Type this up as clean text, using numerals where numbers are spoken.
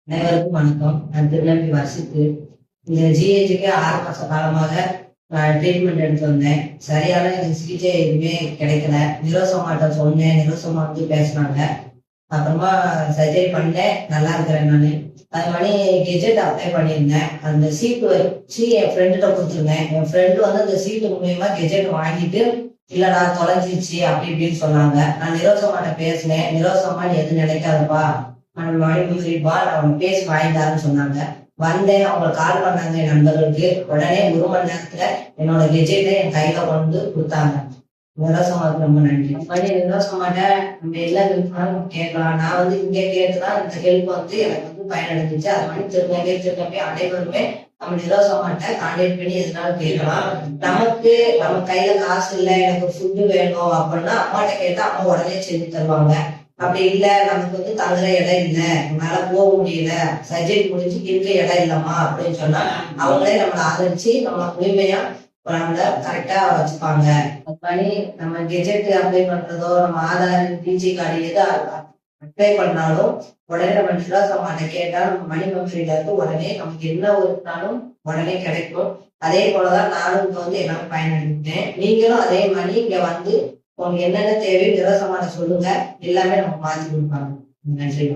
அனைவருக்கும் வணக்கம். நான் திருநெல்வேலி வசித்து இந்த ஜிஹெச்சுக்கு 6 மாச காலமாக நான் ட்ரீட்மெண்ட் எடுத்து வந்தேன். சரியான எனக்கு சிகிச்சை எதுவுமே கிடைக்கல. நிரோசமாட்ட சொன்னேன், நிரோசமா வந்து பேசினாங்க. அப்புறமா சர்ஜரி பண்ணேன், நல்லா இருக்கிறேன் நானு. அது மாதிரி கெஜெட் அப்ளை பண்ணியிருந்தேன். அந்த சீட்டு வச்சு என் ஃப்ரெண்டுகிட்ட கொடுத்துருந்தேன். என் ஃப்ரெண்டு வந்து அந்த சீட்டு மூலியமா கெஜெட் வாங்கிட்டு இல்லடா தொலைஞ்சிச்சு அப்படி இப்படின்னு சொன்னாங்க. நான் நிரோசமாட்ட பேசினேன். நிரோசமா நீ எதுவும் நினைக்காதப்பா, சரிப்பா நான் பேசி வாங்கிட்டாருன்னு சொன்னாங்க. வந்தேன், அவங்க கால் பண்ணாங்க என் நண்பர்களுக்கு. உடனே 1 மணி நேரத்துல என்னோட கெஜெட்டை என் கையில கொண்டு கொடுத்தாங்க. நிரோசமாவுக்கு ரொம்ப நன்றி. மணி நிரோசமாட்ட நம்ம எல்லாம் விருப்பம் கேட்கலாம். நான் வந்து இங்க கேட்டுதான் இந்த ஹெல்ப் வந்து எனக்கு வந்து பயனடைஞ்சிச்சு. அது மாதிரி திருநங்கை அனைவருமே நம்ம நிரோசமாட்ட கான்டாக்ட் பண்ணி எதுனாலும் கேட்கலாம். நமக்கு நம்ம கையில காசு இல்லை, எனக்கு ஃபுட்டு வேணும் அப்படின்னா அம்மாட்ட கேட்டா அம்மா உடனே செஞ்சு தருவாங்க. அப்படி இல்ல, நமக்கு வந்து தங்குற இடம் இல்ல, நம்மளால போக முடியல, சர்ஜரி முடிஞ்சு இருக்க இடம் இல்லம்மா அப்படின்னு சொன்னா அவங்களே நம்மளை ஆதரிச்சு நம்ம உரிமையா நம்மள கரெக்டா வச்சுப்பாங்க. அது மாதிரி நம்ம கெஜெட் அப்ளை பண்றதோ, நம்ம ஆதார் பிஜி கார்டு எது அப்ளை பண்ணாலும் உடனே நம்ம நிரோசமாட்ட கேட்டா நம்ம மணி மஃப்ரில இருந்து உடனே நமக்கு என்ன ஒருனாலும் உடனே கிடைக்கும். அதே போலதான் நானும் இங்க வந்து எல்லாமே பயனடைந்தேன். நீங்களும் அதே மாதிரி இங்க வந்து உங்களுக்கு என்னென்ன தேவை நிரோசமாட்ட சொல்லுங்க, எல்லாமே நமக்கு மாத்தி கொடுப்பாங்க. நன்றி.